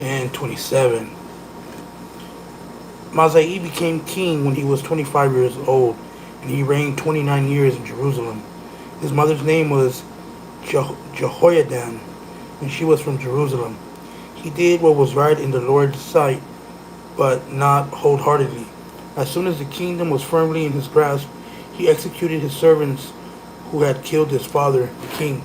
and 27. Mazai became king when he was 25 years old, and he reigned 29 years in Jerusalem. His mother's name was Jehoiadan, and she was from Jerusalem. He did what was right in the Lord's sight, but not wholeheartedly. As soon as the kingdom was firmly in his grasp, he executed his servants who had killed his father, the king.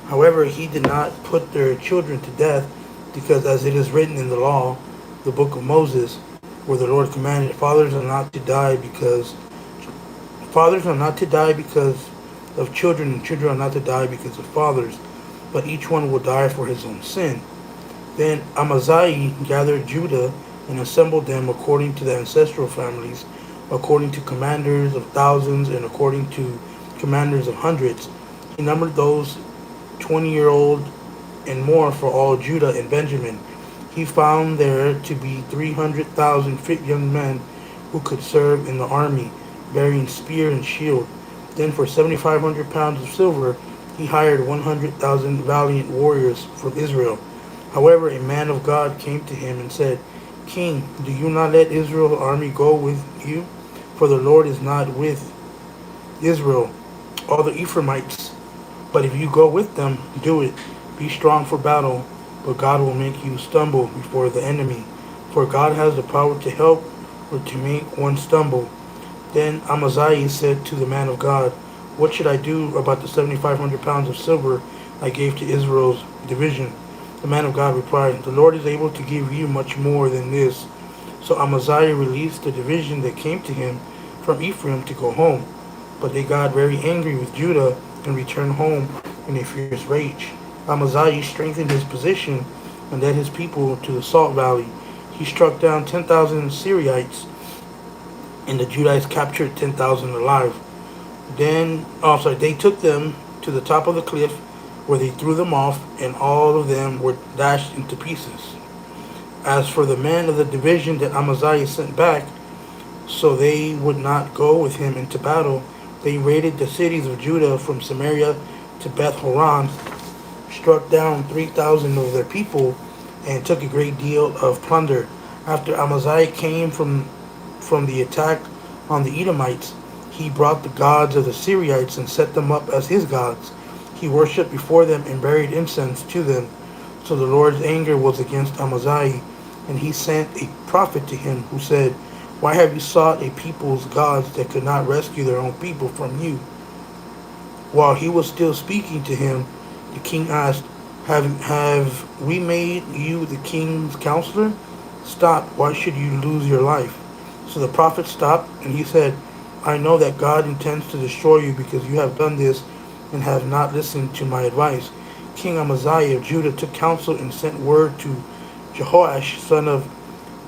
However, he did not put their children to death, because as it is written in the law, the book of Moses, where the Lord commanded, fathers are not to die because of children, and children are not to die because of fathers, but each one will die for his own sin. Then Amaziah gathered Judah and assembled them according to the ancestral families, according to commanders of thousands and according to commanders of hundreds. He numbered those 20-year-old and more for all Judah and Benjamin. He found there to be 300,000 fit young men who could serve in the army, bearing spear and shield. Then for 7,500 pounds of silver, he hired 100,000 valiant warriors from Israel. However, a man of God came to him and said, King, do you not let Israel's army go with you? For the Lord is not with Israel, all the Ephraimites. But if you go with them, do it. Be strong for battle, but God will make you stumble before the enemy. For God has the power to help or to make one stumble. Then Amaziah said to the man of God, What should I do about the 7,500 pounds of silver I gave to Israel's division? The man of God replied, The Lord is able to give you much more than this. So Amaziah released the division that came to him from Ephraim to go home. But they got very angry with Judah and returned home in a fierce rage. Amaziah strengthened his position and led his people to the Salt Valley. He struck down 10,000 Syrians, and the Judites captured 10,000 alive. They took them to the top of the cliff, where they threw them off, and all of them were dashed into pieces. As for the men of the division that Amaziah sent back, so they would not go with him into battle, they raided the cities of Judah from Samaria to Beth Horon, struck down 3,000 of their people, and took a great deal of plunder. After Amaziah came from the attack on the Edomites, he brought the gods of the Syrians and set them up as his gods. He worshipped before them and buried incense to them. So the Lord's anger was against Amaziah, and he sent a prophet to him who said, Why have you sought a people's gods that could not rescue their own people from you? While he was still speaking to him, the king asked, Have we made you the king's counselor? Stop, why should you lose your life? So the prophet stopped, and he said, I know that God intends to destroy you because you have done this and have not listened to my advice. King Amaziah of Judah took counsel and sent word to Jehoash, son of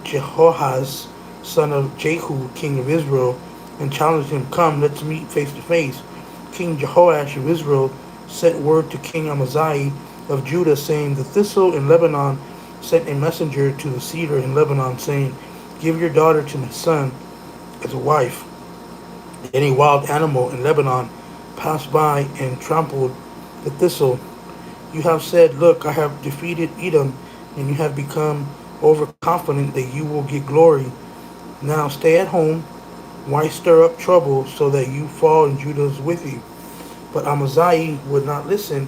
Jehoahaz, son of Jehu, king of Israel, and challenged him, Come, let's meet face to face. King Jehoash of Israel sent word to King Amaziah of Judah, saying, The thistle in Lebanon sent a messenger to the cedar in Lebanon, saying, Give your daughter to my son as a wife. Then a wild animal in Lebanon passed by and trampled the thistle. You have said, Look, I have defeated Edom, and you have become overconfident that you will get glory. Now stay at home. Why stir up trouble so that you fall and Judah's with you? But Amaziah would not listen,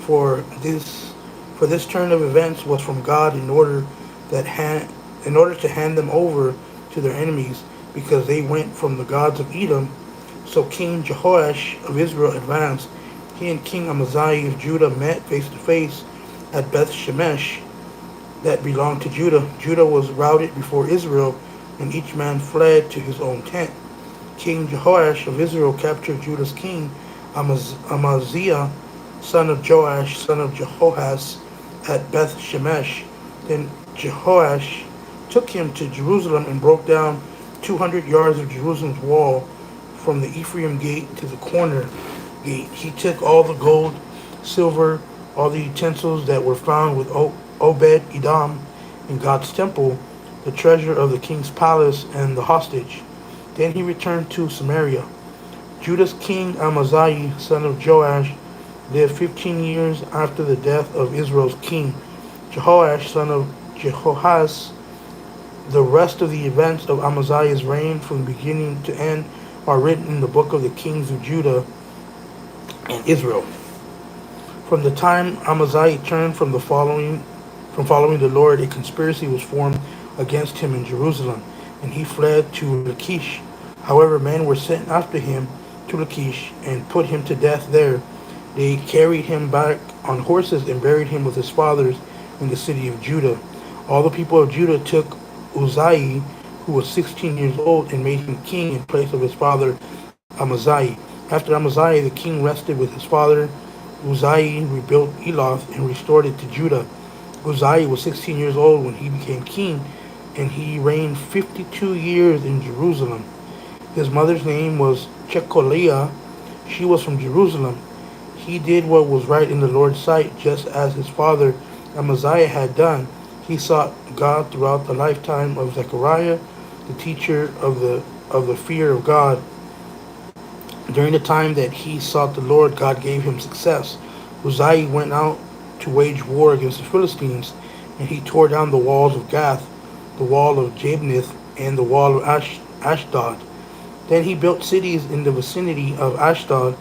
for this turn of events was from God in order to hand them over to their enemies, because they went from the gods of Edom. So King Jehoash of Israel advanced. He and King Amaziah of Judah met face to face at Beth Shemesh that belonged to Judah. Judah was routed before Israel, and each man fled to his own tent. King Jehoash of Israel captured Judah's king, Amaziah, son of Joash, son of Jehoahaz, at Beth Shemesh. Then Jehoash took him to Jerusalem and broke down 200 yards of Jerusalem's wall from the Ephraim gate to the corner gate. He took all the gold, silver, all the utensils that were found with Obed-Edom in God's temple, the treasure of the king's palace, and the hostage. Then he returned to Samaria. Judah's king Amaziah, son of Joash, lived 15 years after the death of Israel's king. Jehoash, son of Jehoahaz. The rest of the events of Amaziah's reign from beginning to end are written in the book of the kings of Judah and Israel. From the time Amaziah turned from following the Lord, a conspiracy was formed against him in Jerusalem, and he fled to Lachish. However, men were sent after him to Lachish and put him to death there. They carried him back on horses and buried him with his fathers in the city of Judah. All the people of Judah took Uzziah, who was 16 years old, and made him king in place of his father Amaziah. After Amaziah, the king rested with his father. Uzziah rebuilt Eloth and restored it to Judah. Uzziah was 16 years old when he became king, and he reigned 52 years in Jerusalem. His mother's name was Jecholiah. She was from Jerusalem. He did what was right in the Lord's sight, just as his father Amaziah had done. He sought God throughout the lifetime of Zechariah, the teacher of the fear of God. During the time that he sought the Lord, God gave him success. Uzziah went out to wage war against the Philistines, and he tore down the walls of Gath, the wall of Jabneth, and the wall of Ashdod. Then he built cities in the vicinity of Ashdod,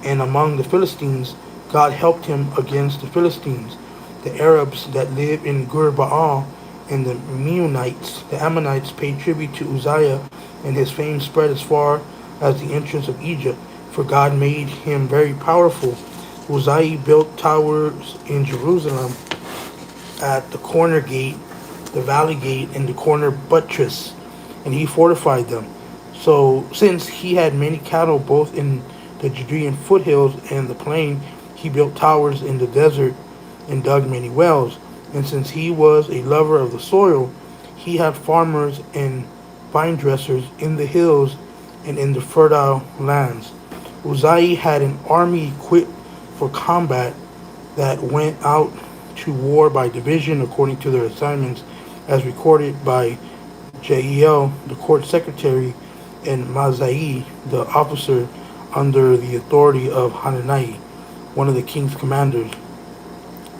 and among the Philistines, God helped him against the Philistines. The Arabs that lived in Gur-Baal and the Meunites, the Ammonites, paid tribute to Uzziah, and his fame spread as far as the entrance of Egypt, for God made him very powerful. Uzziah built towers in Jerusalem at the corner gate, the valley gate, and the corner buttress, and he fortified them. So, since he had many cattle both in the Judean foothills and the plain, he built towers in the desert and dug many wells. And since he was a lover of the soil, he had farmers and vine dressers in the hills and in the fertile lands. Uzziah had an army equipped for combat that went out to war by division according to their assignments, as recorded by Jael, the court secretary, and Mazai, the officer under the authority of Hanani, one of the king's commanders.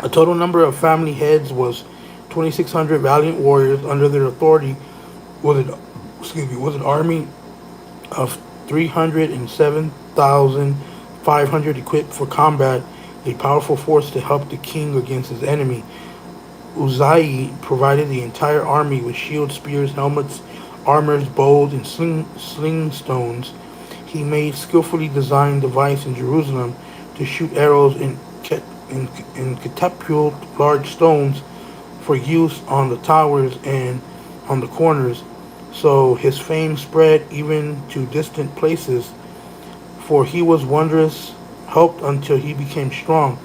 A total number of family heads was 2,600 valiant warriors. Under their authority was an army of 307,500 equipped for combat, a powerful force to help the king against his enemy. Uzziah provided the entire army with shields, spears, helmets, armors, bows, and sling stones. He made skillfully designed device in Jerusalem to shoot arrows and catapult large stones for use on the towers and on the corners. So his fame spread even to distant places, for he was wondrous helped until he became strong.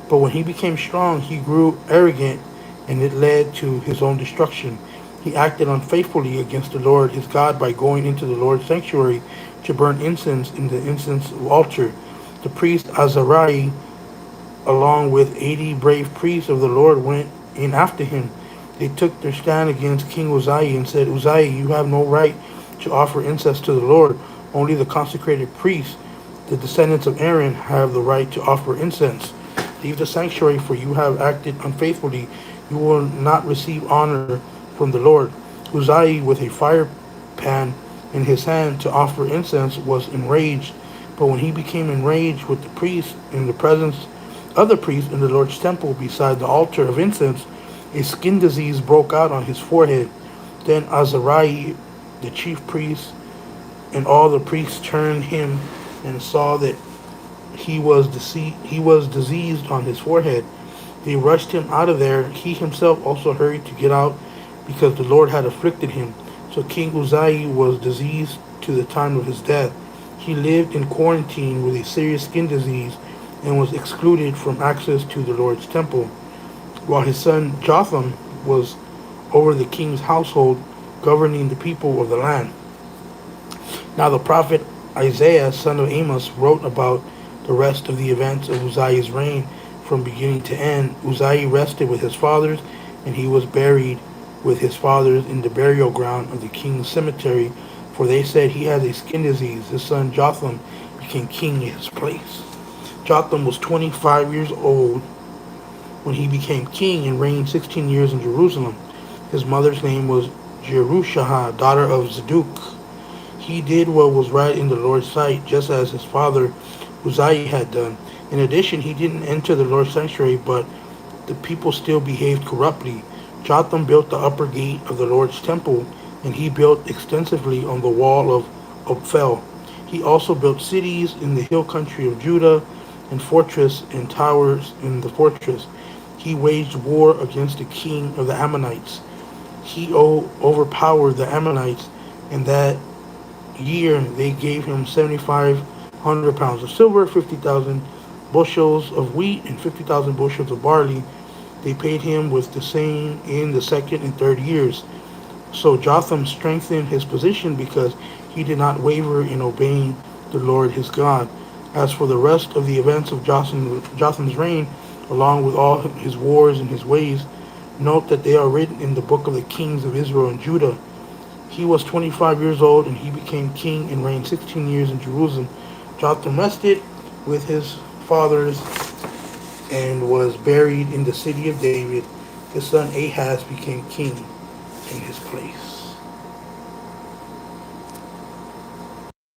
But when he became strong, he grew arrogant, and it led to his own destruction. He acted unfaithfully against the Lord his God by going into the Lord's sanctuary to burn incense in the incense altar. The priest Azariah, along with 80 brave priests of the Lord, went in after him. They took their stand against King Uzziah and said, Uzziah, you have no right to offer incense to the Lord. Only the consecrated priests, the descendants of Aaron, have the right to offer incense. Leave the sanctuary, for you have acted unfaithfully. You will not receive honor from the Lord. Uzziah, with a fire pan in his hand to offer incense, was enraged. But when he became enraged with the priests in the presence of the priests in the Lord's temple beside the altar of incense, a skin disease broke out on his forehead. Then Azariah, the chief priest, and all the priests turned him and saw that he was diseased on his forehead. They rushed him out of there. He himself also hurried to get out, because the Lord had afflicted him. So King Uzziah was diseased to the time of his death. He lived in quarantine with a serious skin disease and was excluded from access to the Lord's temple, while his son Jotham was over the king's household, governing the people of the land. Now the prophet Isaiah, son of Amos, wrote about the rest of the events of Uzziah's reign from beginning to end. Uzziah rested with his fathers, and he was buried with his fathers in the burial ground of the king's cemetery, for they said he has a skin disease. His son Jotham became king in his place. Jotham was 25 years old when he became king and reigned 16 years in Jerusalem. His mother's name was Jerushah, daughter of Zadok. He did what was right in the Lord's sight, just as his father Uzziah had done. In addition, he didn't enter the Lord's sanctuary, but the people still behaved corruptly. Jotham built the upper gate of the Lord's temple, and he built extensively on the wall of Ophel. He also built cities in the hill country of Judah, and fortress and towers in the fortress. He waged war against the king of the Ammonites. He overpowered the Ammonites, and that year they gave him 7,500 pounds of silver, 50,000 bushels of wheat, and 50,000 bushels of barley. They paid him with the same in the second and third years. So Jotham strengthened his position because he did not waver in obeying the Lord his God. As for the rest of the events of Jotham's reign, along with all his wars and his ways, note that they are written in the book of the kings of Israel and Judah. He was 25 years old, and he became king and reigned 16 years in Jerusalem. Jotham rested with his fathers and was buried in the city of David. His son Ahaz became king in his place.